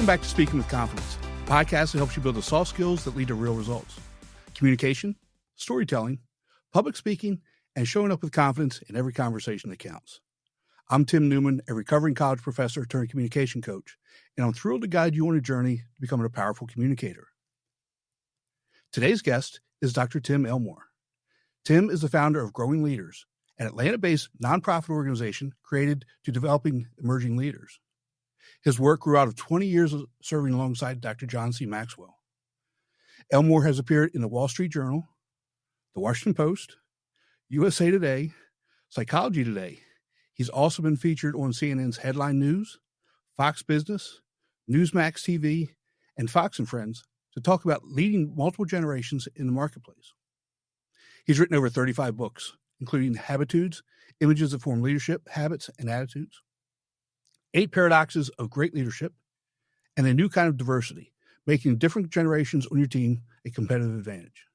Welcome back to Speaking with Confidence, a podcast that helps you build the soft skills that lead to real results. Communication, storytelling, public speaking, and showing up with confidence in every conversation that counts. I'm Tim Newman, a recovering college professor turned communication coach, and I'm thrilled to guide you on a journey to becoming a powerful communicator. Today's guest is Dr. Tim Elmore. Tim is the founder of Growing Leaders, an Atlanta-based nonprofit organization created to developing emerging leaders. His work grew out of 20 years of serving alongside Dr. John C. Maxwell. Elmore has appeared in the Wall Street Journal, the Washington Post, USA Today, Psychology Today. He's also been featured on CNN's Headline News, Fox Business, Newsmax TV, and Fox and Friends to talk about leading multiple generations in the marketplace. He's written over 35 books, including Habitudes, Images that Form Leadership, Habits, and Attitudes, 8 Paradoxes of Great Leadership, and A New Kind of Diversity, making different generations on your team a competitive advantage.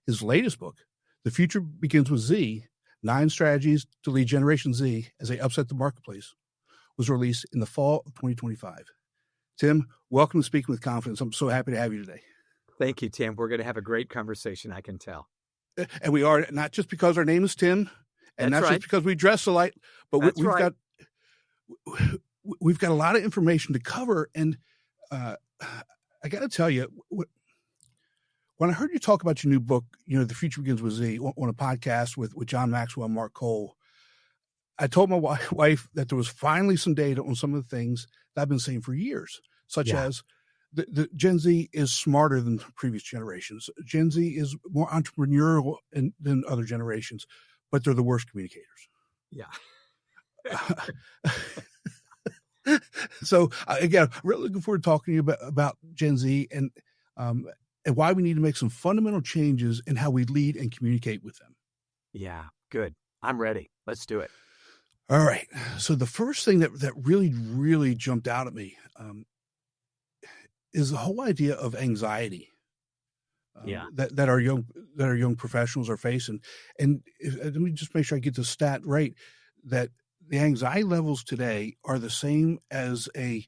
His latest book, The Future Begins with Z, 9 Strategies to Lead Generation Z as they upset the marketplace, was released in the fall of 2025. Tim, welcome to Speaking with Confidence. I'm so happy to have you today. Thank you, Tim. We're going to have a great conversation, I can tell. And we are, not just because our name is Tim, and That's not right. just because we dress alike, but we've got a lot of information to cover. And I got to tell you, when I heard you talk about your new book, The Future Begins with Z, on a podcast with John Maxwell and Mark Cole, I told my wife that there was finally some data on some of the things that I've been saying for years, such as the Gen Z is smarter than previous generations. Gen Z is more entrepreneurial than other generations, but they're the worst communicators. Yeah. So again, really looking forward to talking to you about Gen Z and why we need to make some fundamental changes in how we lead and communicate with them. Yeah, good. I'm ready. Let's do it. All right. So the first thing that really jumped out at me is the whole idea of anxiety. That our young professionals are facing. And let me just make sure I get the stat right, that the anxiety levels today are the same as a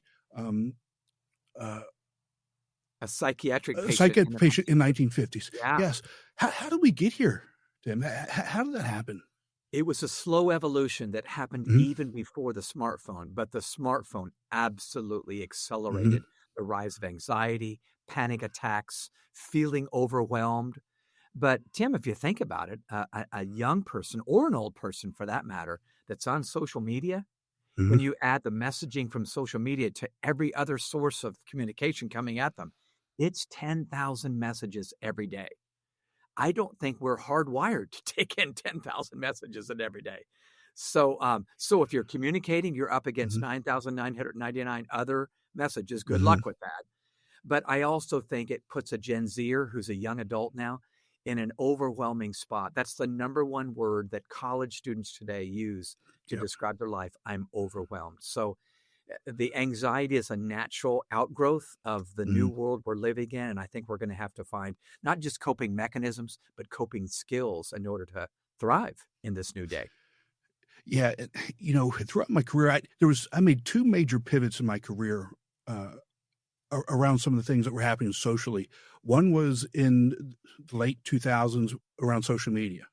psychiatric patient in 1950s. Yeah. Yes. How did we get here, Tim? How did that happen? It was a slow evolution that happened even before the smartphone, but the smartphone absolutely accelerated the rise of anxiety, panic attacks, feeling overwhelmed. But Tim, if you think about it, a young person or an old person for that matter that's on social media, when you add the messaging from social media to every other source of communication coming at them, it's 10,000 messages every day. I don't think we're hardwired to take in 10,000 messages in every day. So if you're communicating, you're up against 9,999 other messages. Good luck with that. But I also think it puts a Gen Zer who's a young adult now in an overwhelming spot. That's the number one word that college students today use to describe their life. I'm overwhelmed. So the anxiety is a natural outgrowth of the new world we're living in. And I think we're going to have to find not just coping mechanisms, but coping skills in order to thrive in this new day. Yeah. Throughout my career, I made 2 major pivots in my career around some of the things that were happening socially. One was in the late 2000s around social media.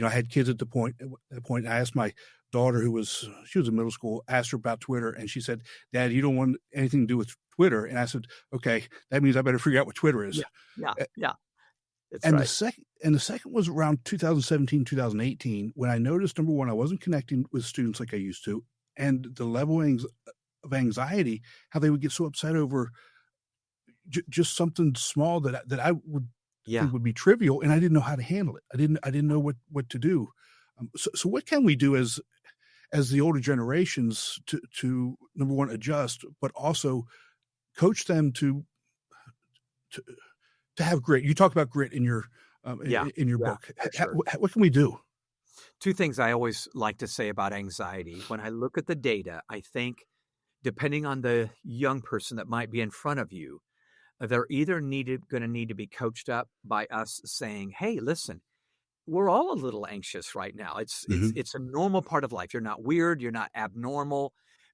I had kids at that point. I asked my daughter, she was in middle school, asked her about Twitter, and she said, "Dad, you don't want anything to do with Twitter." And I said, "Okay, that means I better figure out what Twitter is." Yeah. That's and right. the second was around 2017, 2018, when I noticed, number one, I wasn't connecting with students like I used to, and the level of anxiety, how they would get so upset over just something small that I would think would be trivial, and I didn't know how to handle it. I didn't know what to do. So what can we do as the older generations to number one, adjust, but also coach them to have grit? You talk about grit in your book. Sure. What can we do? 2 things I always like to say about anxiety. When I look at the data, I think depending on the young person that might be in front of you, they're either going to need to be coached up by us saying, "Hey, listen, we're all a little anxious right now. It's a normal part of life. You're not weird. You're not abnormal.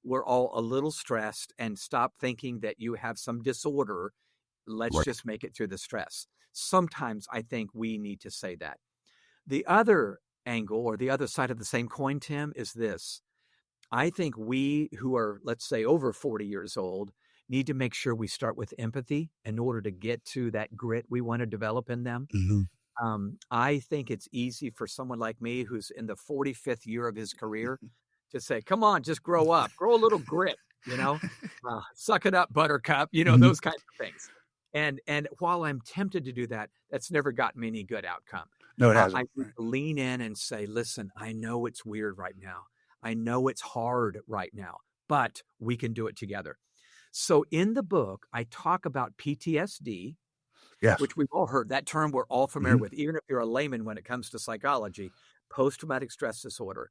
we're all a little stressed, and stop thinking that you have some disorder. Let's just make it through the stress. Sometimes I think we need to say that. The other angle, or the other side of the same coin, Tim, is this. I think we who are, let's say, over 40 years old, need to make sure we start with empathy in order to get to that grit we want to develop in them. I think it's easy for someone like me who's in the 45th year of his career to say, come on, just grow up, grow a little grit, suck it up, buttercup, those kinds of things. And while I'm tempted to do that, that's never gotten me any good outcome. No, it hasn't. I need to lean in and say, listen, I know it's weird right now. I know it's hard right now, but we can do it together. So in the book, I talk about PTSD, which we've all heard. That term we're all familiar with, even if you're a layman when it comes to psychology. Post-traumatic stress disorder.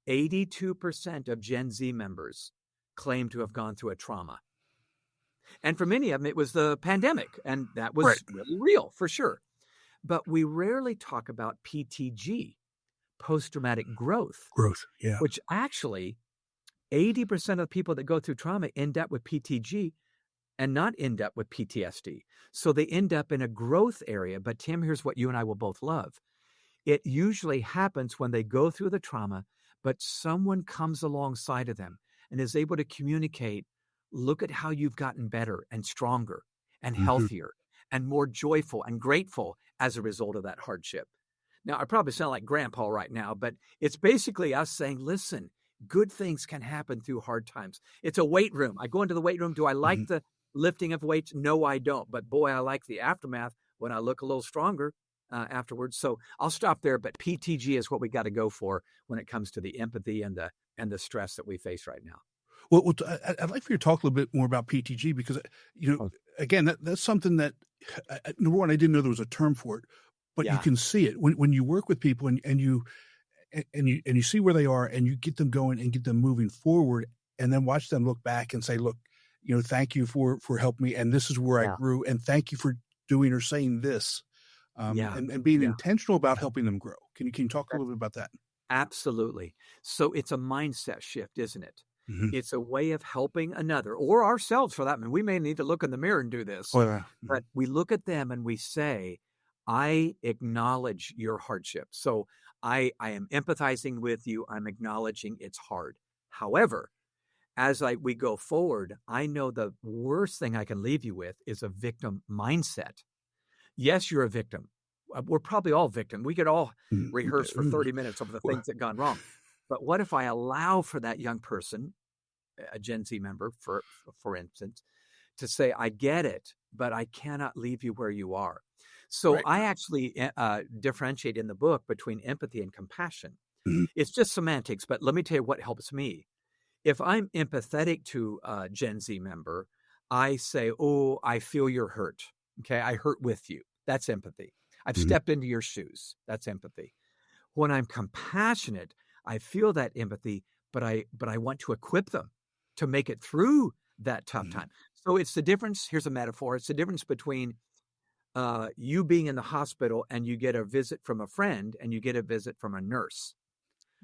82% of Gen Z members claim to have gone through a trauma. And for many of them, it was the pandemic, and that was really real, for sure. But we rarely talk about PTG, post-traumatic growth. Which actually, 80% of people that go through trauma end up with PTG and not end up with PTSD. So they end up in a growth area. But Tim, here's what you and I will both love. It usually happens when they go through the trauma, but someone comes alongside of them and is able to communicate, look at how you've gotten better and stronger and healthier and more joyful and grateful as a result of that hardship. Now, I probably sound like grandpa right now, but it's basically us saying, listen, good things can happen through hard times. It's a weight room. I go into the weight room. Do I like the lifting of weights? No, I don't. But boy, I like the aftermath when I look a little stronger afterwards. So I'll stop there. But PTG is what we got to go for when it comes to the empathy and the stress that we face right now. Well, I'd like for you to talk a little bit more about PTG because, again, that's something that, number one, I didn't know there was a term for it, but you can see it when you work with people and you see where they are and you get them going and get them moving forward and then watch them look back and say, look, thank you for helping me. And this is where I grew. And thank you for doing or saying this and being intentional about helping them grow. Can you talk a little bit about that? Absolutely. So it's a mindset shift, isn't it? It's a way of helping another or ourselves for that. I mean, we may need to look in the mirror and do this, but we look at them and we say, I acknowledge your hardship. So I am empathizing with you. I'm acknowledging it's hard. However, as we go forward, I know the worst thing I can leave you with is a victim mindset. Yes, you're a victim. We're probably all victims. We could all rehearse for 30 minutes over the things that gone wrong. But what if I allow for that young person, a Gen Z member, for instance, to say, I get it, but I cannot leave you where you are. So I actually differentiate in the book between empathy and compassion. It's just semantics, but let me tell you what helps me. If I'm empathetic to a Gen Z member, I say, oh, I feel your hurt. Okay, I hurt with you. That's empathy. I've stepped into your shoes. That's empathy. When I'm compassionate, I feel that empathy, but I want to equip them to make it through that tough time. So it's the difference. Here's a metaphor. It's the difference between you being in the hospital and you get a visit from a friend and you get a visit from a nurse.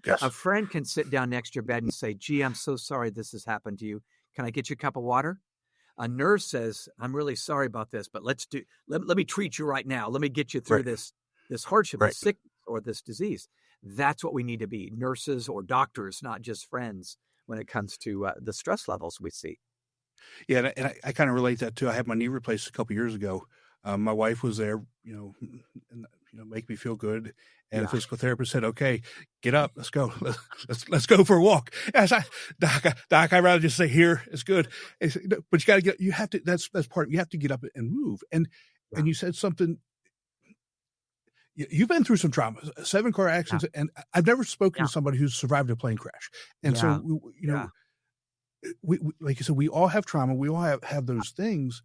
Yes. A friend can sit down next to your bed and say, gee, I'm so sorry this has happened to you. Can I get you a cup of water? A nurse says, I'm really sorry about this, but let me treat you right now. Let me get you through this hardship, this sickness or this disease. That's what we need to be, nurses or doctors, not just friends when it comes to the stress levels we see. Yeah, and I kind of relate that too. I had my knee replaced a couple of years ago. My wife was there, make me feel good. And the physical therapist said, okay, get up, let's go. Let's go for a walk. And I said, Doc, I'd rather just say here, it's good. Said, but you got to you have to, that's part, you have to get up and move. And you said something, you've been through some trauma, 7 car accidents, and I've never spoken to somebody who's survived a plane crash. And so, we like you said, we all have trauma. We all have those things,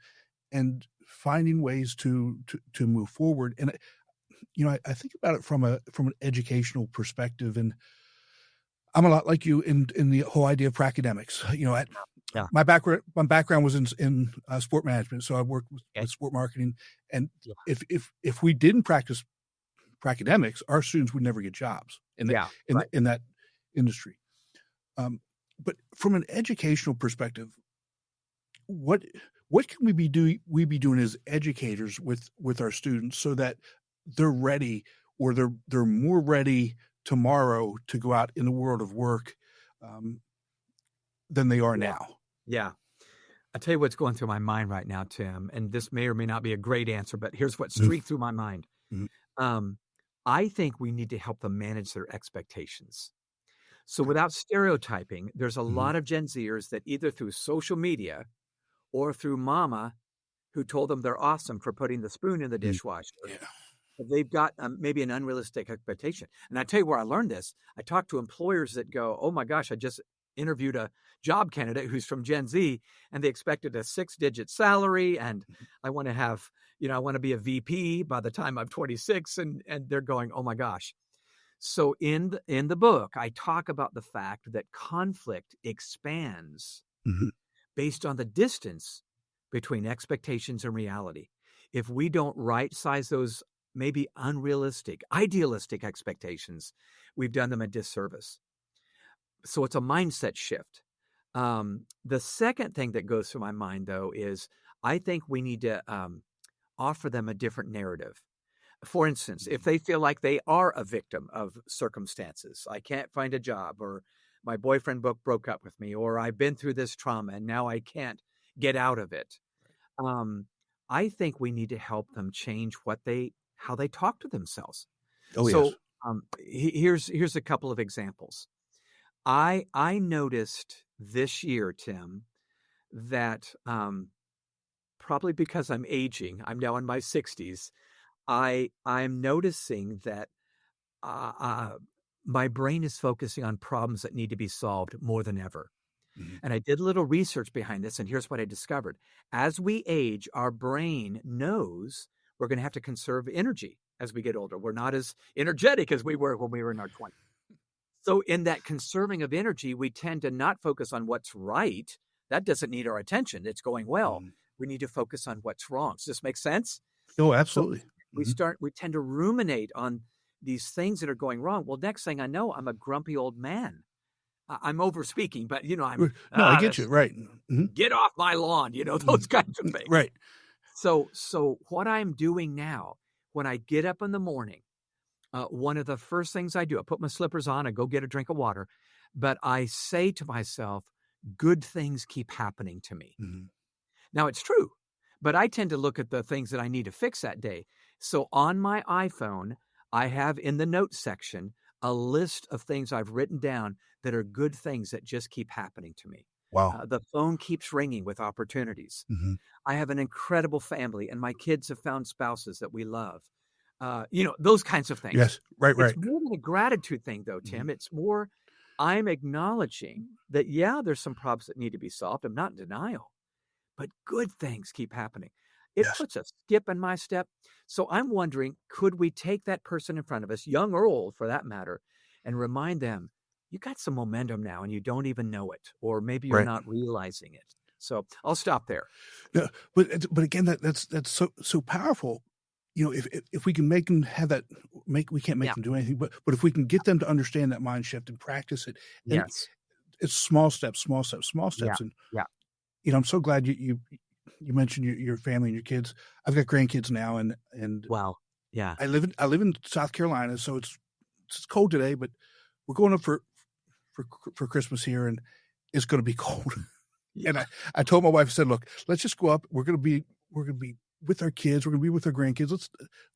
and finding ways to move forward. And I think about it from an educational perspective, and I'm a lot like you in the whole idea of pracademics. My background was in sport management, so I worked with sport marketing. And if we didn't practice pracademics, our students would never get jobs in that industry. But from an educational perspective, what can we be doing as educators with our students so that they're ready, or they're more ready tomorrow to go out in the world of work than they are now? Yeah. I'll tell you what's going through my mind right now, Tim, and this may or may not be a great answer, but here's what streaked through my mind. Mhm. I think we need to help them manage their expectations. So without stereotyping, there's a lot of Gen Zers that either through social media or through mama who told them they're awesome for putting the spoon in the dishwasher, Yeah. they've got maybe an unrealistic expectation. And I tell you where I learned this. I talk to employers that go, oh my gosh, I just interviewed a job candidate who's from Gen Z, and they expected a 6-digit salary. And I want to have, I want to be a VP by the time I'm 26. And they're going, oh my gosh. So in the book, I talk about the fact that conflict expands based on the distance between expectations and reality. If we don't right-size those maybe unrealistic, idealistic expectations, we've done them a disservice. So it's a mindset shift. The second thing that goes through my mind, though, is I think we need to offer them a different narrative. For instance, if they feel like they are a victim of circumstances, I can't find a job, or my boyfriend broke up with me, or I've been through this trauma and now I can't get out of it. I think we need to help them change how they talk to themselves. Oh, So yes. here's a couple of examples. I noticed this year, Tim, that probably because I'm aging, I'm now in my 60s, I'm noticing that my brain is focusing on problems that need to be solved more than ever. And I did a little research behind this, and here's what I discovered. As we age, our brain knows we're going to have to conserve energy as we get older. We're not as energetic as we were when we were in our 20s. So in that conserving of energy, we tend to not focus on what's right. That doesn't need our attention. It's going well. We need to focus on what's wrong. Does this make sense? Oh, absolutely. So we tend to ruminate on these things that are going wrong. Well, next thing I know, I'm a grumpy old man. I'm over speaking, but I'm I get you. Right. Get off my lawn, those kinds of things. Right. So what I'm doing now, when I get up in the morning, one of the first things I do, I put my slippers on, I go get a drink of water, but I say to myself, good things keep happening to me. Now it's true, but I tend to look at the things that I need to fix that day. So on my iPhone, I have in the notes section a list of things I've written down that are good things that just keep happening to me. Wow. The phone keeps ringing with opportunities. I have an incredible family, and my kids have found spouses that we love. Those kinds of things. Yes. Right. It's more than a gratitude thing, though, Tim. It's more, I'm acknowledging that, there's some problems that need to be solved. I'm not in denial, but good things keep happening. It puts a skip in my step. So I'm wondering, could we take that person in front of us, young or old for that matter, and remind them, you got some momentum now and you don't even know it, or maybe you're not realizing it. So I'll stop there. Yeah, but again, that's so powerful. If we can make them have that, we can't make them do anything, but if we can get them to understand that mind shift and practice it, and it's small steps. And I'm so glad you mentioned your family and your kids. I've got grandkids now, and wow, yeah. I live in South Carolina, so it's cold today, but we're going up for Christmas here, and it's going to be cold. And I told my wife, I said, look, let's just go up. We're going to be with our kids. We're going to be with our grandkids.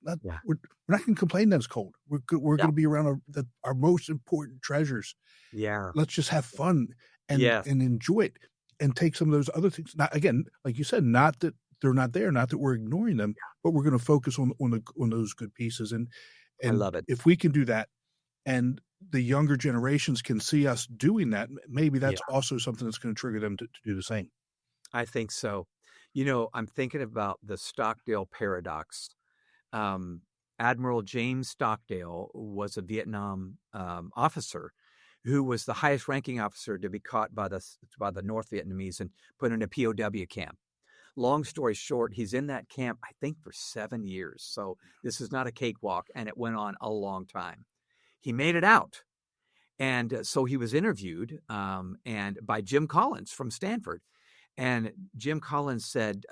We're not going to complain that it's cold. We're going to be around our most important treasures. Yeah. Let's just have fun and enjoy it, and take some of those other things. Not, again, like you said, not that they're not there, not that we're ignoring them, but we're going to focus on those good pieces. And I love it. If we can do that, and the younger generations can see us doing that, maybe that's also something that's going to trigger them to do the same. I think so. I'm thinking about the Stockdale paradox. Admiral James Stockdale was a Vietnam officer who was the highest ranking officer to be caught by the North Vietnamese and put in a POW camp. Long story short, he's in that camp, I think, for 7 years. So this is not a cakewalk, and it went on a long time. He made it out, And so he was interviewed and by Jim Collins from Stanford. And Jim Collins said,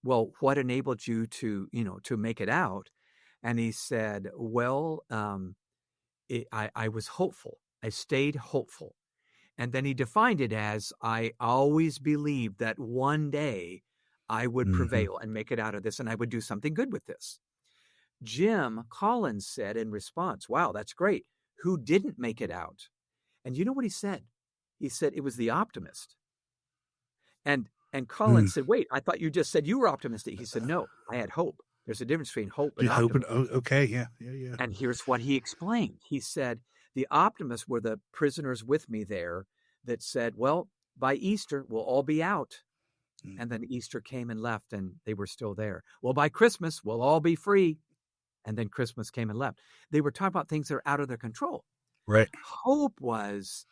well, what enabled you to make it out? And he said, well, I was hopeful. I stayed hopeful. And then he defined it as, I always believed that one day I would prevail and make it out of this, and I would do something good with this. Jim Collins said in response, wow, that's great. Who didn't make it out? And you know what he said? He said it was the optimist. And Collins said, wait, I thought you just said you were optimistic. He said, no, I had hope. There's a difference between hope and optimism. Okay, yeah. And here's what he explained. He said, the optimists were the prisoners with me there that said, well, by Easter, we'll all be out. And then Easter came and left, and they were still there. Well, by Christmas, we'll all be free. And then Christmas came and left. They were talking about things that are out of their control. Right. Hope was,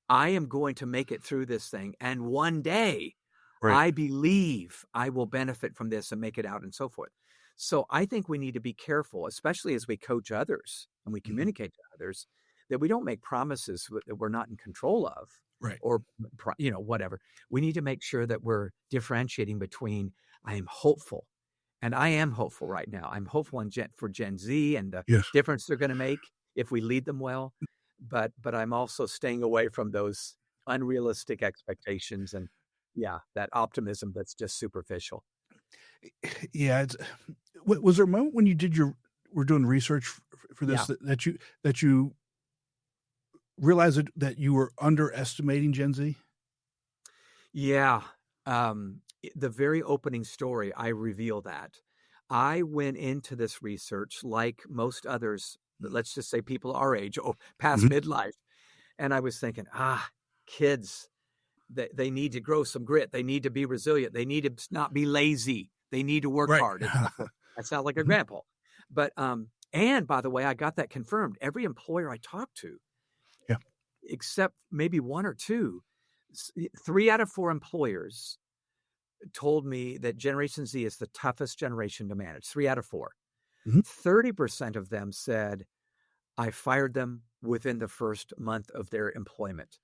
I am going to make it through this thing. And one day, I believe I will benefit from this and make it out and so forth. So I think we need to be careful, especially as we coach others and we communicate to others, that we don't make promises that we're not in control of. Right. Or, whatever. We need to make sure that we're differentiating between, I am hopeful. And I am hopeful right now. I'm hopeful for Gen Z and the difference they're going to make if we lead them well. But I'm also staying away from those unrealistic expectations and, that optimism that's just superficial. Yeah. Was there a moment when you were doing research for this that you realized that you were underestimating Gen Z? Yeah. The very opening story, I reveal that. I went into this research like most others, let's just say people our age, past midlife. And I was thinking, kids, they need to grow some grit. They need to be resilient. They need to not be lazy. They need to work hard. I sound like a grandpa. But, and by the way, I got that confirmed. Every employer I talked to, except maybe one or two, 3 out of 4 employers told me that Generation Z is the toughest generation to manage. 3 out of 4. 30% of them said, I fired them within the first month of their employment.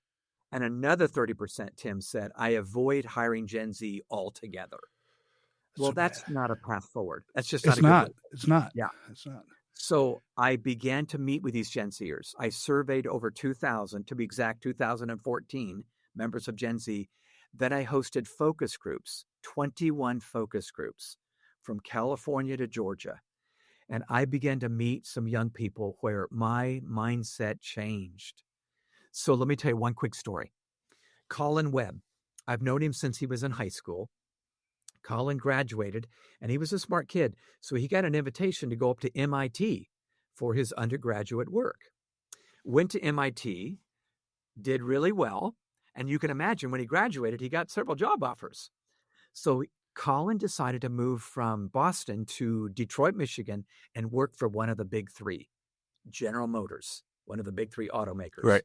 And another 30%, Tim, said, I avoid hiring Gen Z altogether. Well, that's not a path forward. That's just not a good way. It's not. Yeah. It's not. So I began to meet with these Gen Zers. I surveyed over 2,000, to be exact, 2014 members of Gen Z. Then I hosted focus groups, 21 focus groups from California to Georgia. And I began to meet some young people where my mindset changed. So let me tell you one quick story. Colin Webb, I've known him since he was in high school. Colin graduated, and he was a smart kid. So he got an invitation to go up to MIT for his undergraduate work. Went to MIT, did really well. And you can imagine when he graduated, he got several job offers. So Colin decided to move from Boston to Detroit, Michigan, and work for one of the big 3, General Motors, one of the big 3 automakers. Right.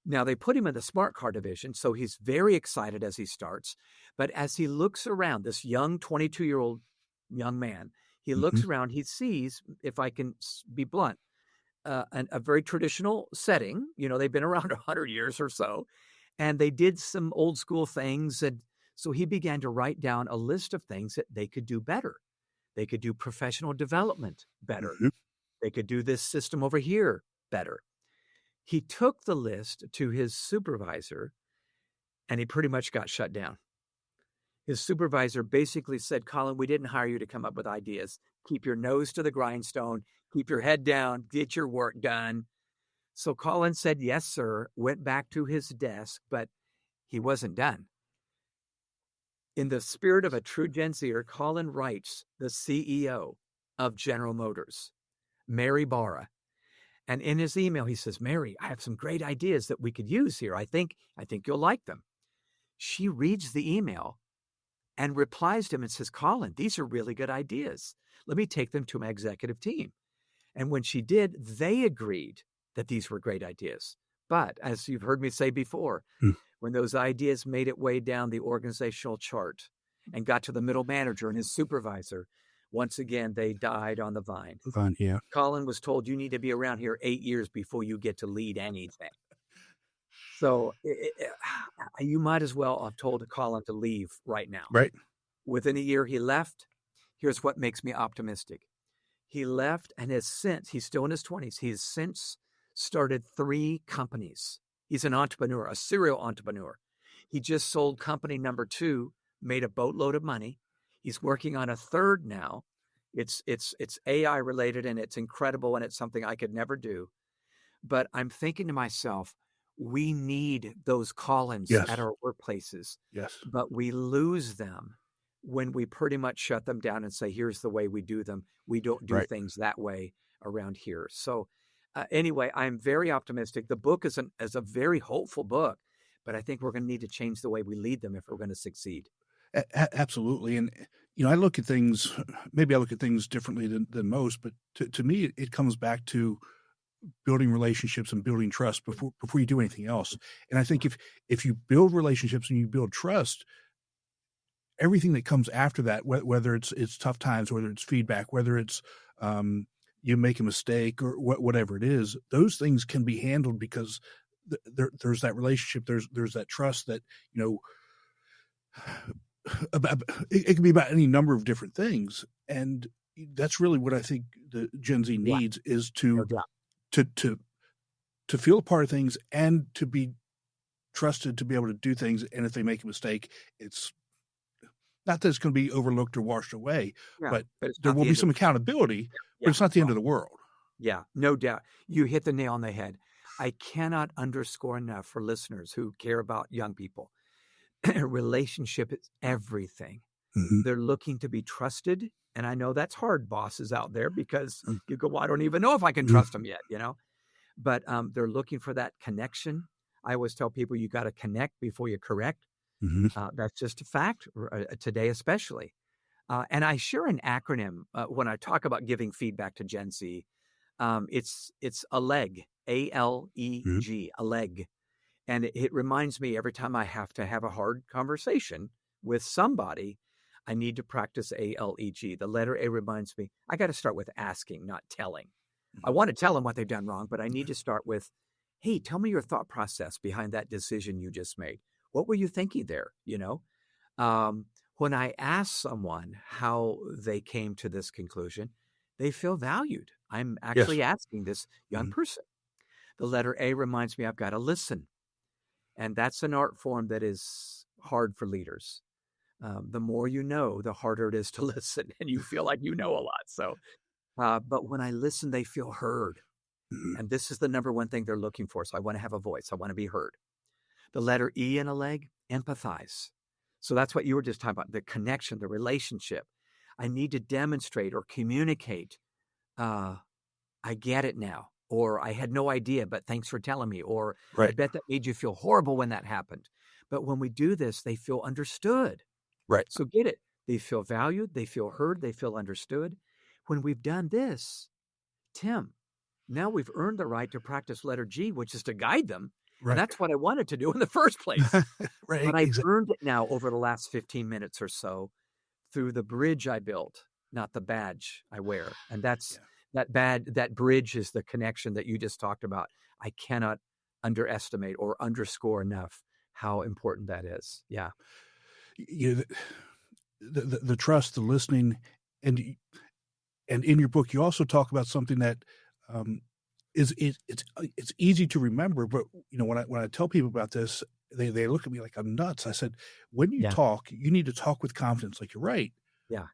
Now, they put him in the smart car division, so he's very excited as he starts. But as he looks around, this young 22-year-old young man, he looks around, he sees, if I can be blunt, a very traditional setting. They've been around 100 years or so, and they did some old school things. And so he began to write down a list of things that they could do better. They could do professional development better. They could do this system over here better. He took the list to his supervisor, and he pretty much got shut down. His supervisor basically said, Colin, we didn't hire you to come up with ideas. Keep your nose to the grindstone, keep your head down, get your work done. So Colin said, yes, sir, went back to his desk, but he wasn't done. In the spirit of a true Gen Zer, Colin writes the CEO of General Motors, Mary Barra. And in his email, he says, Mary, I have some great ideas that we could use here. I think you'll like them. She reads the email and replies to him and says, Colin, these are really good ideas. Let me take them to my executive team. And when she did, they agreed that these were great ideas. But as you've heard me say before, when those ideas made it way down the organizational chart and got to the middle manager and his supervisor, Once again, they died on the vine. Fine, yeah. Colin was told, you need to be around here 8 years before you get to lead anything. So you might as well have told Colin to leave right now. Right. Within a year, he left. Here's what makes me optimistic. He left and has since, he's still in his 20s, he has since started 3 companies. He's an entrepreneur, a serial entrepreneur. He just sold company number 2, made a boatload of money. He's working on a 3rd now. It's AI related, and it's incredible, and it's something I could never do. But I'm thinking to myself, we need those call-ins Yes. at our workplaces. Yes. But we lose them when we pretty much shut them down and say, here's the way we do them. We don't do things that way around here. So anyway, I'm very optimistic. The book is a very hopeful book, but I think we're going to need to change the way we lead them if we're going to succeed. Absolutely. And, I look at things differently than most, but to me, it comes back to building relationships and building trust before you do anything else. And I think if you build relationships and you build trust, everything that comes after that, whether it's tough times, whether it's feedback, whether it's you make a mistake or whatever it is, those things can be handled because there's that relationship, there's that trust that, it can be about any number of different things. And that's really what I think the Gen Z needs is to feel a part of things and to be trusted to be able to do things. And if they make a mistake, it's not that it's going to be overlooked or washed away, but there will be some accountability, but it's not the end of the world. Yeah, no doubt. You hit the nail on the head. I cannot underscore enough for listeners who care about young people. Relationship is everything. Mm-hmm. They're looking to be trusted. And I know that's hard, bosses out there, because you go, well, I don't even know if I can trust them yet, but they're looking for that connection. I always tell people you got to connect before you correct. Mm-hmm. That's just a fact today, especially. And I share an acronym when I talk about giving feedback to Gen Z. It's ALEG, ALEG, ALEG. And it reminds me every time I have to have a hard conversation with somebody, I need to practice ALEG. The letter A reminds me, I got to start with asking, not telling. I want to tell them what they've done wrong, but I need to start with, hey, tell me your thought process behind that decision you just made. What were you thinking there? When I ask someone how they came to this conclusion, they feel valued. I'm actually asking this young person. The letter A reminds me I've got to listen. And that's an art form that is hard for leaders. The more you know, the harder it is to listen, and you feel like you know a lot. So, but when I listen, they feel heard. And this is the number one thing they're looking for. So I want to have a voice. I want to be heard. The letter E in ALEG, empathize. So that's what you were just talking about, the connection, the relationship. I need to demonstrate or communicate. I get it now. Or I had no idea, but thanks for telling me. Or I bet that made you feel horrible when that happened. But when we do this, they feel understood. Right. So get it. They feel valued. They feel heard. They feel understood. When we've done this, Tim, now we've earned the right to practice letter G, which is to guide them. Right. And that's what I wanted to do in the first place. Right. But I've earned it now over the last 15 minutes or so through the bridge I built, not the badge I wear. And that's that bridge is the connection that you just talked about. I cannot underestimate or underscore enough how important that is. Yeah. The trust, the listening, and in your book, you also talk about something that it's easy to remember, but when I tell people about this, they look at me like I'm nuts. I said, when you talk, you need to talk with confidence, like you're right. Yeah.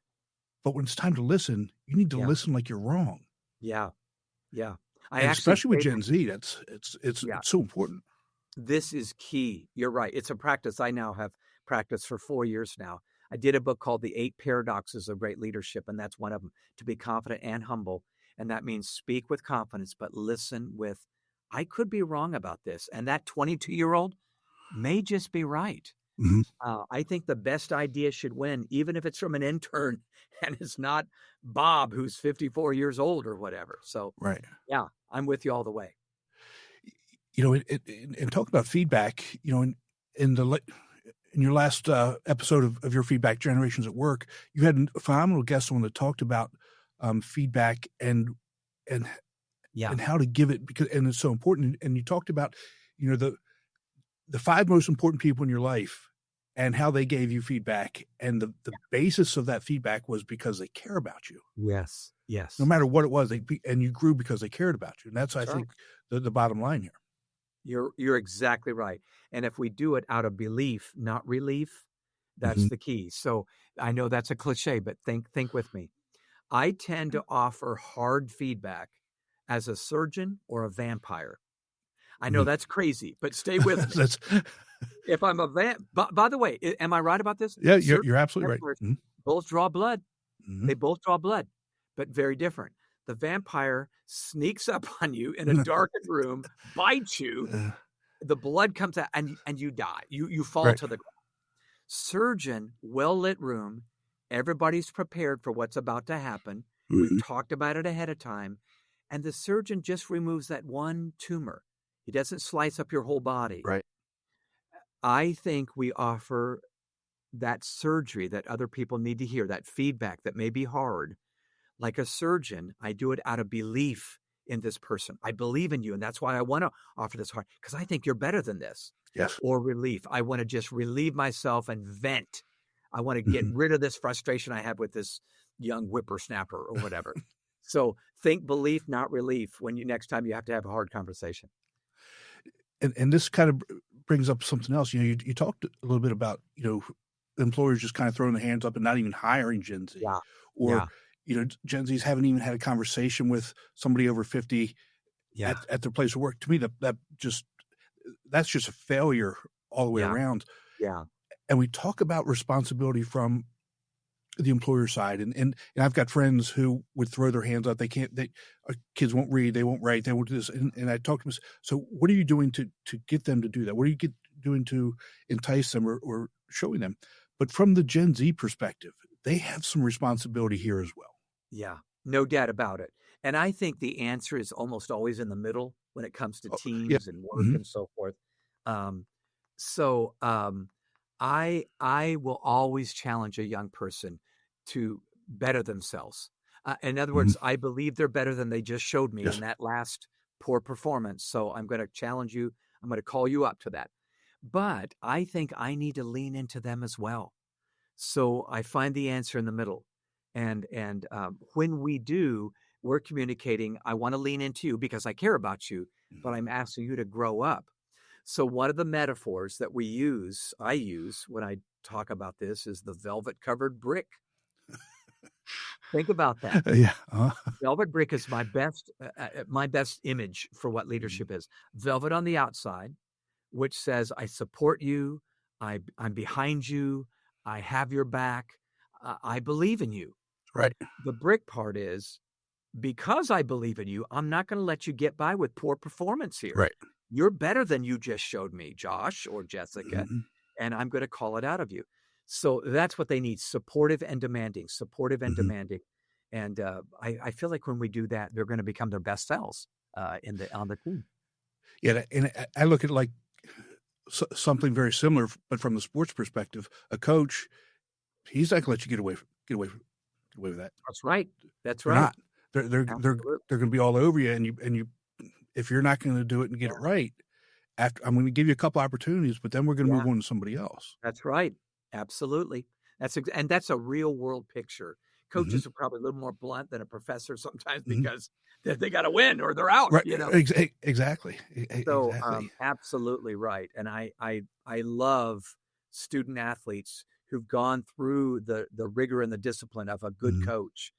But when it's time to listen, you need to listen like you're wrong. Yeah. Yeah. Especially with Gen Z, it's so important. This is key. You're right. It's a practice I now have practiced for 4 years now. I did a book called The 8 Paradoxes of Great Leadership, and that's one of them, to be confident and humble. And that means speak with confidence, but listen with, I could be wrong about this. And that 22-year-old may just be right. Mm-hmm. I think the best idea should win, even if it's from an intern and it's not Bob, who's 54 years old or whatever. So, yeah, I'm with you all the way. And talk about feedback, in in your last episode of your feedback, Generations at Work, you had a phenomenal guest on that talked about feedback and how to give it, and it's so important. And you talked about, the 5 most important people in your life and how they gave you feedback. And the basis of that feedback was because they care about you. Yes. No matter what it was, and you grew because they cared about you. And that's I think, the bottom line here. You're exactly right. And if we do it out of belief, not relief, that's the key. So I know that's a cliche, but think with me. I tend to offer hard feedback as a surgeon or a vampire. I know that's crazy, but stay with me. If I'm by the way, am I right about this? Yeah, you're absolutely right. Both draw blood. They both draw blood, but very different. The vampire sneaks up on you in a darkened room, bites you, the blood comes out, and you die. You fall to the ground. Surgeon, well-lit room, everybody's prepared for what's about to happen. We've talked about it ahead of time, and the surgeon just removes that one tumor. He doesn't slice up your whole body. Right. I think we offer that surgery that other people need to hear, that feedback that may be hard. Like a surgeon, I do it out of belief in this person. I believe in you, and that's why I want to offer this hard, because I think you're better than this. Yes. Or relief. I want to just relieve myself and vent. I want to get rid of this frustration I have with this young whippersnapper or whatever. So think belief, not relief, when next time you have to have a hard conversation. And this kind of brings up something else. You talked a little bit about, employers just kind of throwing their hands up and not even hiring Gen Z. Yeah. Or, Gen Zs haven't even had a conversation with somebody over 50 at their place of work. To me, that's just a failure all the way around. Yeah. And we talk about responsibility from the employer side. And I've got friends who would throw their hands up. Kids won't read, they won't write, they won't do this. And I talk to them. So what are you doing to get them to do that? What are you doing to entice them or showing them? But from the Gen Z perspective, they have some responsibility here as well. Yeah, no doubt about it. And I think the answer is almost always in the middle when it comes to teams and work and so forth. I will always challenge a young person to better themselves. In other words, I believe they're better than they just showed me in that last poor performance. So I'm going to challenge you. I'm going to call you up to that. But I think I need to lean into them as well. So I find the answer in the middle. And when we do, we're communicating, I want to lean into you because I care about you, but I'm asking you to grow up. So one of the metaphors that I use when I talk about this is the velvet-covered brick. Think about that. Velvet brick is my best image for what leadership is. Velvet on the outside, which says, I support you, I'm behind you, I have your back, I believe in you. Right. The brick part is, because I believe in you, I'm not going to let you get by with poor performance here. Right. You're better than you just showed me, Josh or Jessica, and I'm going to call it out of you. So that's what they need, supportive and demanding. And I feel like when we do that, they're going to become their best selves on the team. Yeah, and I look at it like something very similar, but from the sports perspective. A coach, he's not going to let you get away with that. That's right. They're not. They're going to be all over you, and you. If you're not going to do it and get it right, I'm going to give you a couple opportunities, but then we're going to move on to somebody else. That's right. Absolutely. And that's a real world picture. Coaches are probably a little more blunt than a professor sometimes because they got to win or they're out. Right. Exactly. So absolutely right. And I love student athletes who've gone through the rigor and the discipline of a good coach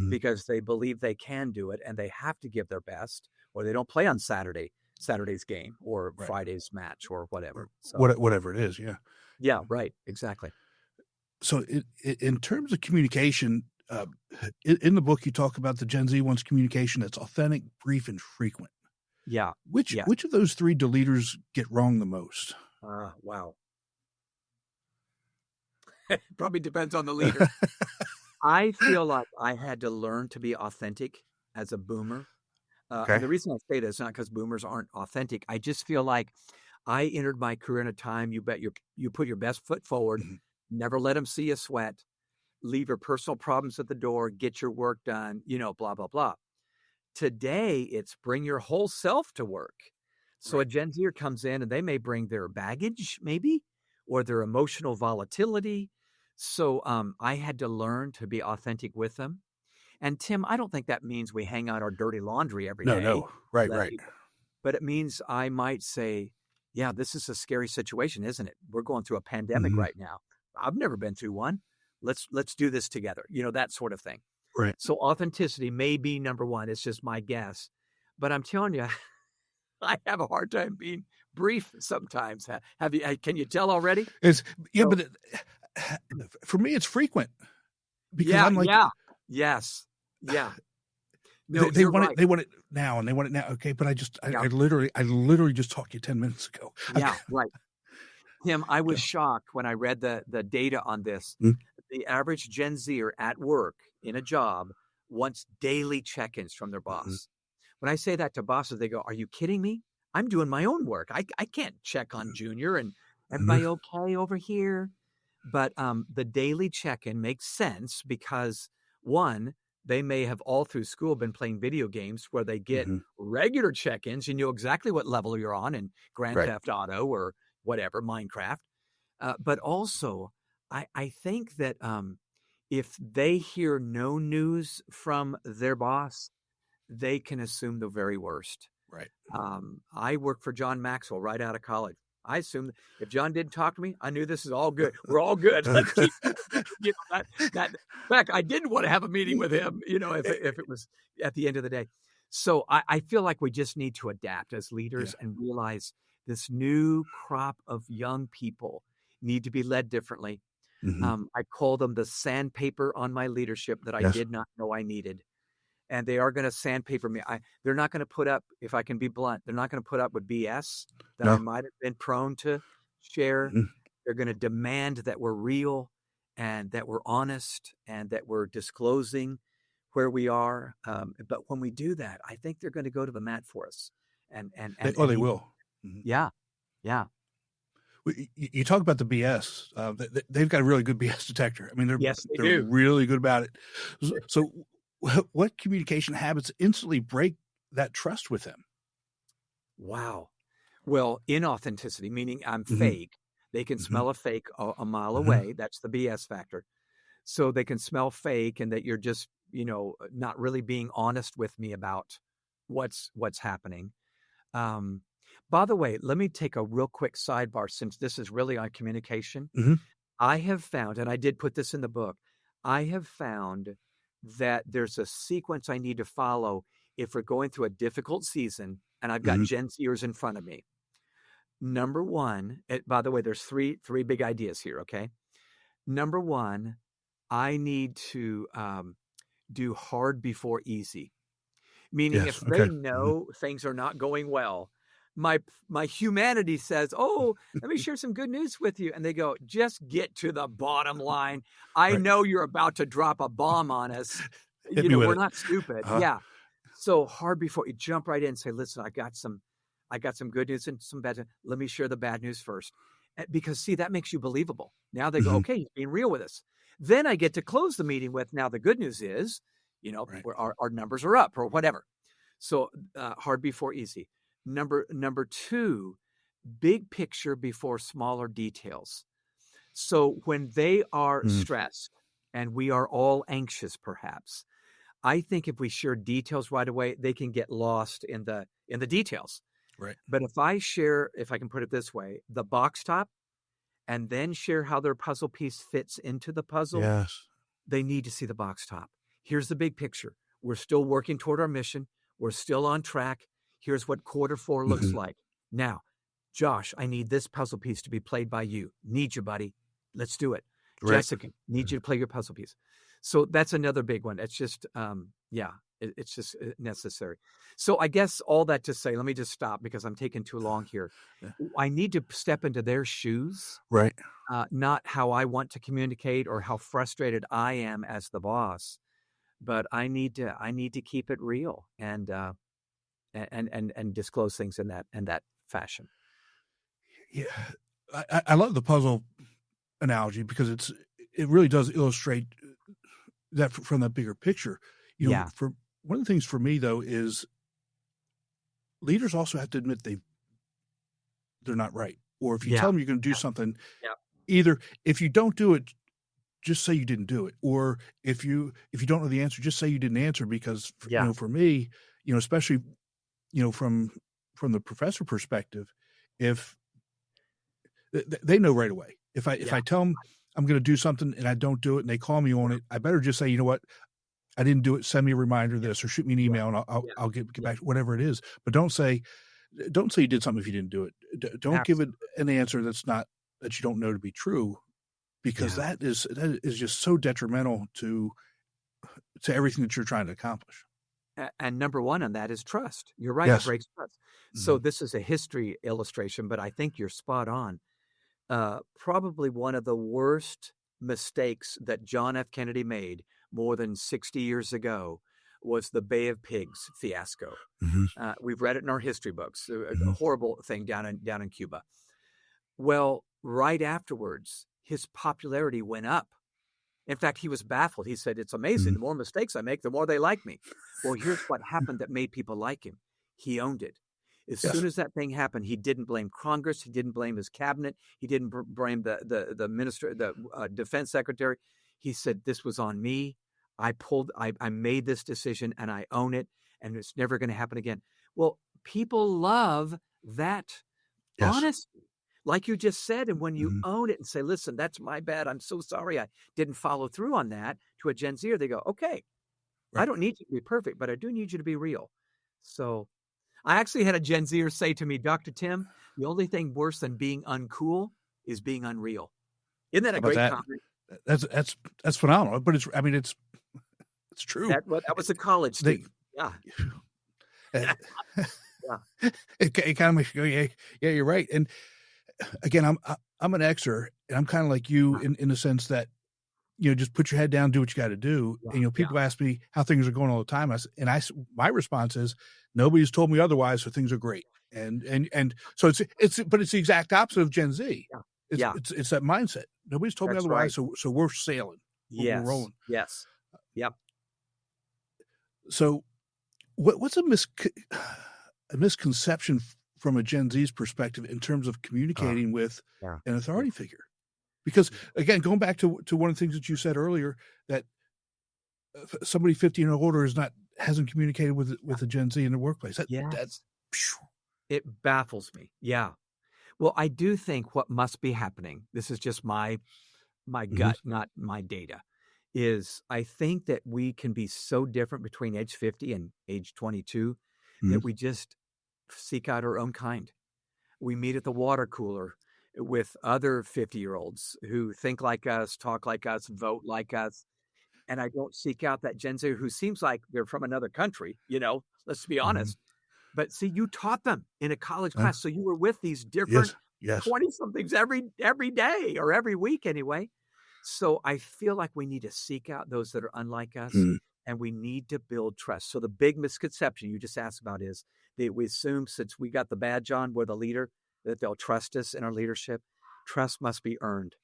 because they believe they can do it and they have to give their best, or they don't play on Saturday's game or Friday's match or whatever. So, whatever it is. Yeah. Yeah. Right. Exactly. So in terms of communication, in the book, you talk about the Gen Z wants communication that's authentic, brief, and frequent. Yeah. Which of those three do leaders get wrong the most? Wow. Probably depends on the leader. I feel like I had to learn to be authentic as a boomer. And the reason I say that is not because boomers aren't authentic. I just feel like I entered my career in a time you put your best foot forward, never let them see you sweat, leave your personal problems at the door, get your work done, blah, blah, blah. Today, it's bring your whole self to work. So a Gen Zer comes in and they may bring their baggage, maybe, or their emotional volatility. So I had to learn to be authentic with them. And Tim, I don't think that means we hang out our dirty laundry every day. No. Right. But it means I might say, yeah, this is a scary situation, isn't it? We're going through a pandemic right now. I've never been through one. Let's do this together. That sort of thing. Right. So authenticity may be number one. It's just my guess. But I'm telling you, I have a hard time being brief sometimes. Can you tell already? But for me, it's frequent. Because I'm like, yes. No, they want it. They want it now, and they want it now. Okay, but I literally just talked to you 10 minutes ago. Yeah, right. Tim, I was shocked when I read the data on this. The average Gen Zer at work in a job wants daily check-ins from their boss. When I say that to bosses, they go, "Are you kidding me? I'm doing my own work. I can't check on Junior and everybody okay over here." But the daily check-in makes sense because, one, they may have all through school been playing video games where they get regular check-ins. You know exactly what level you're on in Grand Theft Auto or whatever, Minecraft. But also, I think that if they hear no news from their boss, they can assume the very worst. Right. I worked for John Maxwell right out of college. I assumed if John didn't talk to me, I knew this is all good. We're all good. Let's keep that. In fact, I didn't want to have a meeting with him, if it was at the end of the day. So I feel like we just need to adapt as leaders and realize this new crop of young people need to be led differently. I call them the sandpaper on my leadership that I did not know I needed. And they are going to sandpaper me. They're not going to put up, if I can be blunt, they're not going to put up with BS that I might have been prone to share. They're going to demand that we're real and that we're honest and that we're disclosing where we are. But when we do that, I think they're going to go to the mat for us. They will. Yeah. You talk about the BS. They've got a really good BS detector. I mean, they're really good about it. So what communication habits instantly break that trust with them? Wow. Well, inauthenticity, meaning I'm fake. They can smell a fake a mile away. That's the BS factor. So they can smell fake and that you're just, not really being honest with me about what's happening. By the way, let me take a real quick sidebar since this is really on communication. I have found, and I did put this in the book, I have found that there's a sequence I need to follow if we're going through a difficult season, and I've got Gen Zers in front of me. Number one, by the way, there's three big ideas here, okay? Number one, I need to do hard before easy. Meaning if they know things are not going well, my humanity says, "Oh, let me share some good news with you." And they go, "Just get to the bottom line. I know you're about to drop a bomb on us. We're not stupid." Yeah. So hard before you jump right in and say, "Listen, I got some good news and some bad news. Let me share the bad news first." Because see, that makes you believable. Now they go, "Okay, he's being real with us." Then I get to close the meeting with, now the good news is, our numbers are up or whatever. So hard before easy. Number two, big picture before smaller details. So when they are stressed and we are all anxious, perhaps, I think if we share details right away, they can get lost in the details. Right. But if I share, if I can put it this way, the box top, and then share how their puzzle piece fits into the puzzle, they need to see the box top. Here's the big picture. We're still working toward our mission. We're still on track. Here's what quarter 4 looks like. Now, Josh, I need this puzzle piece to be played by you. Need you, buddy. Let's do it. Right. Jessica, need you to play your puzzle piece. So that's another big one. It's just, it's just necessary. So I guess all that to say, let me just stop because I'm taking too long here. I need to step into their shoes. Right. Not how I want to communicate or how frustrated I am as the boss, but I need to keep it real and disclose things in that fashion. Yeah, I love the puzzle analogy because it really does illustrate that from that bigger picture. Yeah. For one of the things for me though is leaders also have to admit they're not right. Or if you Yeah. tell them you're going to do something, Yeah. either if you don't do it, just say you didn't do it, or if you don't know the answer, just say you didn't answer. Because Yeah. for me, especially from the professor perspective, if they know right away, if I tell them I'm going to do something and I don't do it and they call me on it, I better just say, you know what, I didn't do it. Send me a reminder of this, or shoot me an email, and I'll get back to whatever it is. But don't say you did something if you didn't do it. Don't give it an answer that you don't know to be true, because that is just so detrimental to everything that you're trying to accomplish. And number one on that is trust. You're right. Yes. It breaks trust. So this is a history illustration, but I think you're spot on. Probably one of the worst mistakes that John F. Kennedy made more than 60 years ago was the Bay of Pigs fiasco. We've read it in our history books, a horrible thing down in Cuba. Well, right afterwards, his popularity went up. In fact, he was baffled. He said, it's amazing. The more mistakes I make, the more they like me. Well, here's what happened that made people like him. He owned it. As soon as that thing happened, he didn't blame Congress. He didn't blame his cabinet. He didn't blame the minister, the defense secretary. He said, this was on me. I made this decision and I own it, and it's never going to happen again. Well, people love that honesty. Like you just said, and when you own it and say, listen, that's my bad. I'm so sorry I didn't follow through on that, to a Gen Zer, they go, okay, I don't need you to be perfect, but I do need you to be real. So I actually had a Gen Zer say to me, Dr. Tim, the only thing worse than being uncool is being unreal. Isn't that a great comment? That's phenomenal. But it's true. That was a college student. It kind of makes you go, yeah, you're right. And again, I'm an Xer, and I'm kind of like you in the sense that, just put your head down, do what you got to do. And people ask me how things are going all the time, my response is, nobody's told me otherwise, so things are great. And so it's the exact opposite of Gen Z. It's that mindset. Nobody's told me otherwise, so we're sailing. We're rolling. Yes. Yep. So what's a misconception from a Gen Z's perspective in terms of communicating with an authority figure? Because again, going back to one of the things that you said earlier, that somebody 50 and older hasn't communicated with a Gen Z in the workplace. It baffles me. Yeah. Well, I do think what must be happening, this is just my gut, not my data, is I think that we can be so different between age 50 and age 22 that we just seek out our own kind. We meet at the water cooler with other 50-year-olds who think like us, talk like us, vote like us. And I don't seek out that Gen Z who seems like they're from another country, let's be honest. But see, you taught them in a college class. So you were with these different 20-somethings every day or every week anyway. So I feel like we need to seek out those that are unlike us, and we need to build trust. So the big misconception you just asked about is that we assume, since we got the badge on, we're the leader, that they'll trust us in our leadership. Trust must be earned.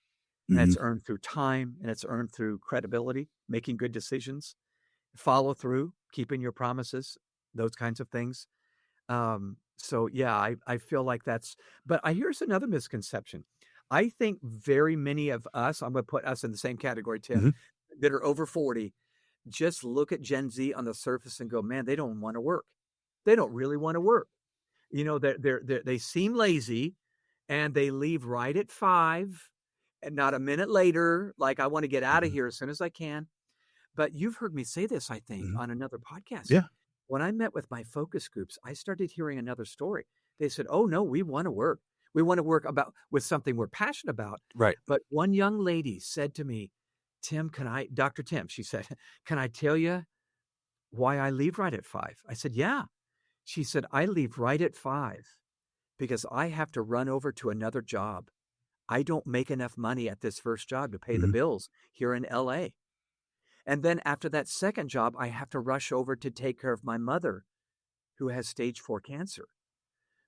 And it's earned through time, and it's earned through credibility, making good decisions, follow through, keeping your promises, those kinds of things. So yeah, I feel like but here's another misconception. I think very many of us, I'm going to put us in the same category, Tim, that are over 40, just look at Gen Z on the surface and go, man, they don't want to work. They don't really want to work. They seem lazy, and they leave right at 5 and not a minute later. Like, I want to get out of here as soon as I can. But you've heard me say this, I think, on another podcast. Yeah. When I met with my focus groups, I started hearing another story. They said, oh no, we want to work. We want to work with something we're passionate about. Right. But one young lady said to me, Dr. Tim, she said, can I tell you why I leave right at 5? I said, yeah. She said, I leave right at 5 because I have to run over to another job. I don't make enough money at this first job to pay the bills here in LA. And then after that second job, I have to rush over to take care of my mother, who has stage 4 cancer.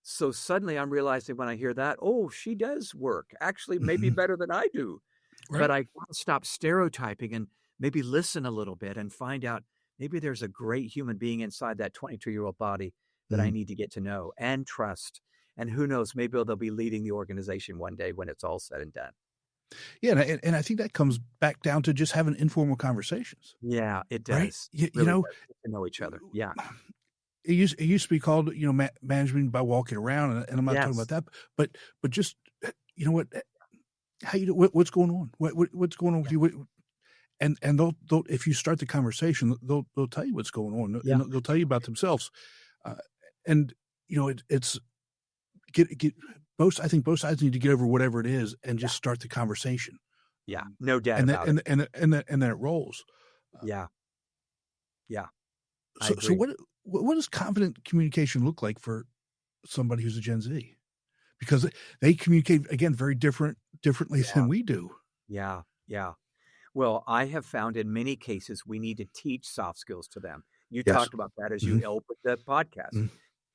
So suddenly I'm realizing when I hear that, oh, she does work, actually maybe better than I do. Right. But I gotta stop stereotyping and maybe listen a little bit and find out maybe there's a great human being inside that 22-year-old body that I need to get to know and trust. And who knows, maybe they'll be leading the organization one day when it's all said and done. Yeah, and I think that comes back down to just having informal conversations, Yeah, it right? does. You Really know, does. Get to know each other. Yeah. it used to be called, management by walking around, and I'm not talking Yes. about that, but just, you know what, how you do, what's going on? What's going on with Yeah. you? And they'll if you start the conversation, they'll tell you what's going on, Yeah. and they'll tell you about themselves, and it's get I think both sides need to get over whatever it is and just start the conversation. Yeah. No doubt And then about it. and then it rolls. Yeah. Yeah. I So agree. what does confident communication look like for somebody who's a Gen Z? Because they communicate, again, very differently than we do. Yeah. Yeah. Well, I have found in many cases we need to teach soft skills to them. You Yes. talked about that as you Mhm. opened the podcast. Mhm.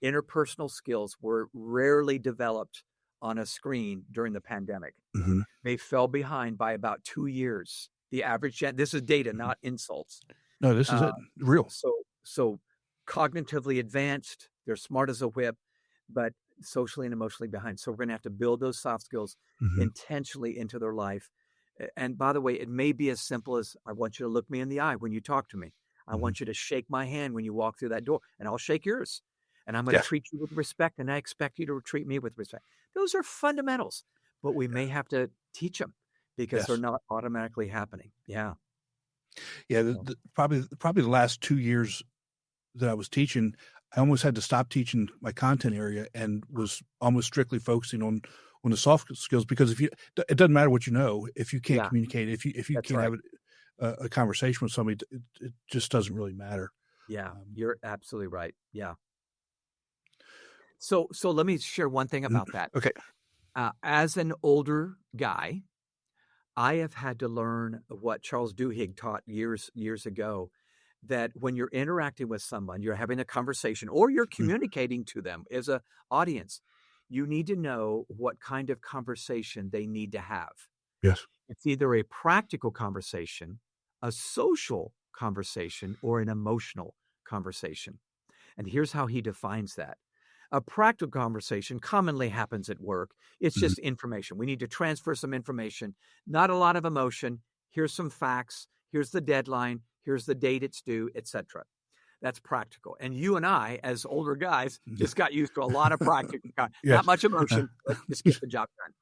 Interpersonal skills were rarely developed on a screen during the pandemic. Mhm. They fell behind by about 2 years. The average this is data, not insults. No, this is Uh, it. Real. so cognitively advanced, they're smart as a whip, but socially and emotionally behind. So we're going to have to build those soft skills Mhm. intentionally into their life. And by the way, it may be as simple as I want you to look me in the eye when you talk to me. I Mhm. want you to shake my hand when you walk through that door, and I'll shake yours. And I'm going to Yes. treat you with respect, and I expect you to treat me with respect. Those are fundamentals, but we may have to teach them because they're Yes. not automatically happening. Yeah. Yeah, So, probably the last 2 years that I was teaching, I almost had to stop teaching my content area and was almost strictly focusing on the soft skills, because it doesn't matter what you know, if you can't yeah, communicate, if you that's can't right. have a conversation with somebody, it just doesn't really matter. Yeah, Um, you're absolutely right. Yeah. So let me share one thing about that. okay. As an older guy, I have had to learn what Charles Duhigg taught years ago, that when you're interacting with someone, you're having a conversation or you're Mm. communicating to them as an audience, you need to know what kind of conversation they need to have. Yes. It's either a practical conversation, a social conversation, or an emotional conversation. And here's how he defines that. A practical conversation commonly happens at work. It's Mhm. just information. We need to transfer some information, not a lot of emotion. Here's some facts. Here's the deadline. Here's the date it's due, etc. That's practical. And you and I, as older guys, just got used to a lot of practical, not Yes. much emotion. Let's just get the job done.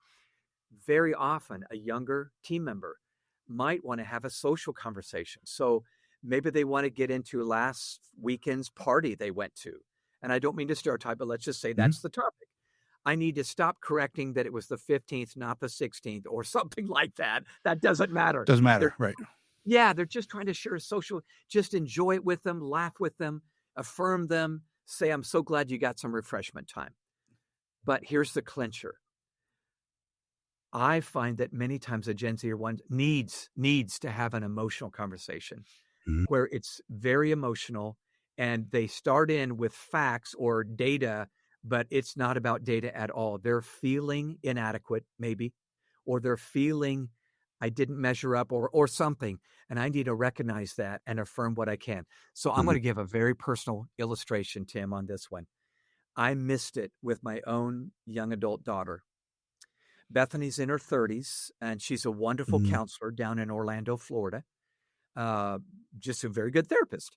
Very often, a younger team member might want to have a social conversation. So maybe they want to get into last weekend's party they went to. And I don't mean to stereotype, but let's just say Mhm. that's the topic. I need to stop correcting that it was the 15th, not the 16th, or something like that. That doesn't matter. Doesn't matter, right? They're just trying to share a social, just enjoy it with them, laugh with them, affirm them, say, I'm so glad you got some refreshment time. But here's the clincher. I find that many times a Gen Zer one needs to have an emotional conversation Mhm. where it's very emotional and they start in with facts or data, but it's not about data at all. They're feeling inadequate, maybe, or they're feeling I didn't measure up or something. And I need to recognize that and affirm what I can. So I'm Mhm. going to give a very personal illustration, Tim, on this one. I missed it with my own young adult daughter. Bethany's in her 30s, and she's a wonderful Mhm. counselor down in Orlando, Florida. Just a very good therapist.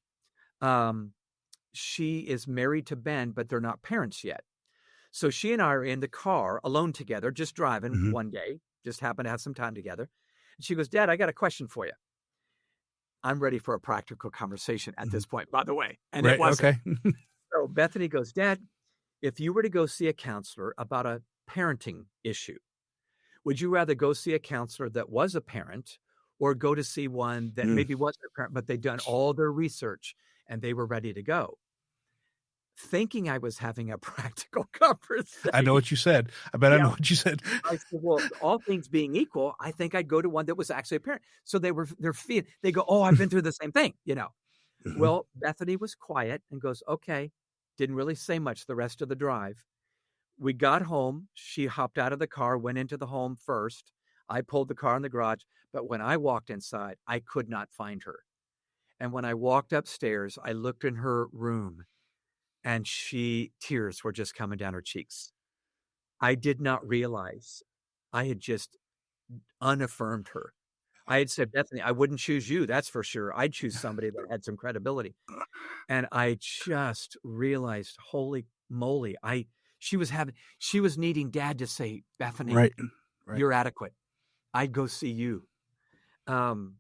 She is married to Ben, but they're not parents yet. So she and I are in the car alone together, just driving Mhm. one day, just happened to have some time together. And she goes, Dad, I got a question for you. I'm ready for a practical conversation at this point, by the way. And it Right. wasn't. Okay. So Bethany goes, Dad, if you were to go see a counselor about a parenting issue, would you rather go see a counselor that was a parent or go to see one that Mm. maybe wasn't a parent, but they'd done all their research and they were ready to go? Thinking I was having a practical conversation. I know what you said. I bet I know what you said. I said, well, all things being equal, I think I'd go to one that was actually a parent. So they go, oh, I've been through the same thing, Mhm. Well, Bethany was quiet and goes, okay, didn't really say much the rest of the drive. we got home. She hopped out of the car, went into the home first. I pulled the car in the garage. But when I walked inside, I could not find her. And when I walked upstairs, I looked in her room and tears were just coming down her cheeks. I did not realize I had just unaffirmed her. I had said, Bethany, I wouldn't choose you. That's for sure. I'd choose somebody that had some credibility. And I just realized, holy moly, she was needing Dad to say, Bethany, Right. You're adequate. I'd go see you. I'll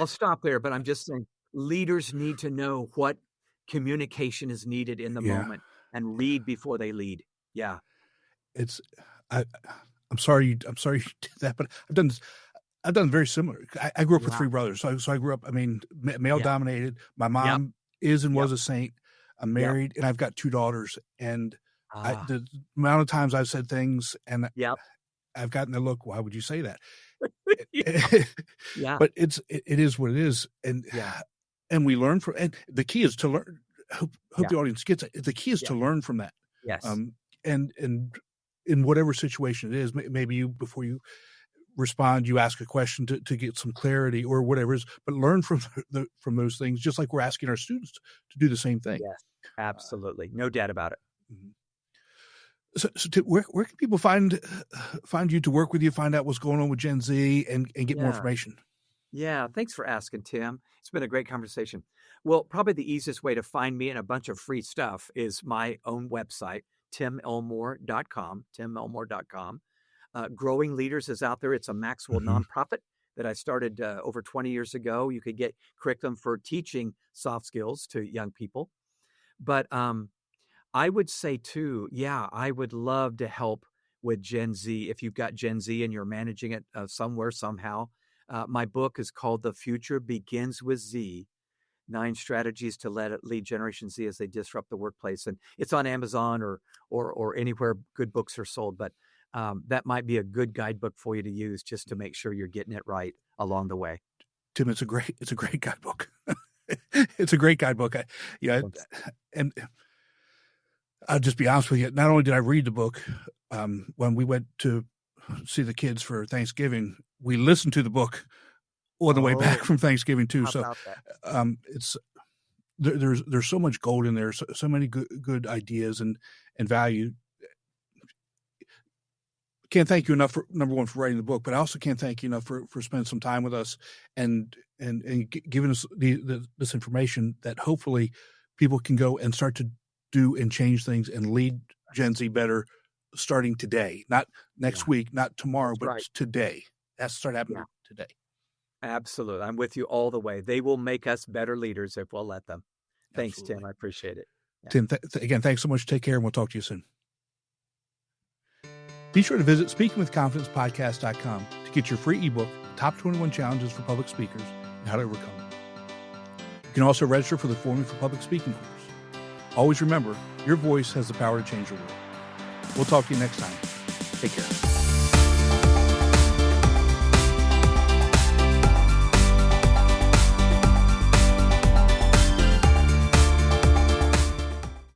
stop there, but I'm just saying leaders need to know what communication is needed in the moment and read before they lead. Yeah. I'm sorry you did that, but I've done very similar. I grew up with three brothers. So I grew up, male dominated. My mom is and was a saint. I'm married and I've got two daughters, and the amount of times I've said things and I've gotten the look, why would you say that? But it is what it is. And we learn from, and the key is to learn. Hope the audience gets it. The key is to learn from that. Yes. And in whatever situation it is, maybe before you respond, you ask a question to get some clarity or whatever it is, but learn from those things, just like we're asking our students to do the same thing. Yes, absolutely. No doubt about it. So where can people find you, to work with you, find out what's going on with Gen Z and get more information? Yeah. Thanks for asking, Tim. It's been a great conversation. Well, probably the easiest way to find me and a bunch of free stuff is my own website, timelmore.com. Growing Leaders is out there. It's a Maxwell nonprofit that I started over 20 years ago. You could get curriculum for teaching soft skills to young people. But I would say too, I would love to help with Gen Z. If you've got Gen Z and you're managing it somewhere, somehow, my book is called The Future Begins with Z, 9 Strategies to Lead Generation Z as They Disrupt the Workplace. And it's on Amazon or anywhere good books are sold. But that might be a good guidebook for you to use just to make sure you're getting it right along the way. Tim, it's a great guidebook. It's a great guidebook. And I'll just be honest with you. Not only did I read the book, when we went to see the kids for Thanksgiving, we listened to the book on the way back from Thanksgiving too. So it's there's so much gold in there, so many good ideas and value. Can't thank you enough for, number one, for writing the book, but I also can't thank you enough for spending some time with us and giving us this information that hopefully people can go and start to do and change things and lead Gen Z better starting today, not next week, not tomorrow, but today. That's start happening today. Absolutely. I'm with you all the way. They will make us better leaders if we'll let them. Thanks, Absolutely. Tim. I appreciate it. Yeah. Tim, again, thanks so much. Take care, and we'll talk to you soon. Be sure to visit speakingwithconfidencepodcast.com to get your free ebook, Top 21 Challenges for Public Speakers and How to Overcome Them. You can also register for the Forming for Public Speaking course. Always remember, your voice has the power to change the world. We'll talk to you next time. Take care.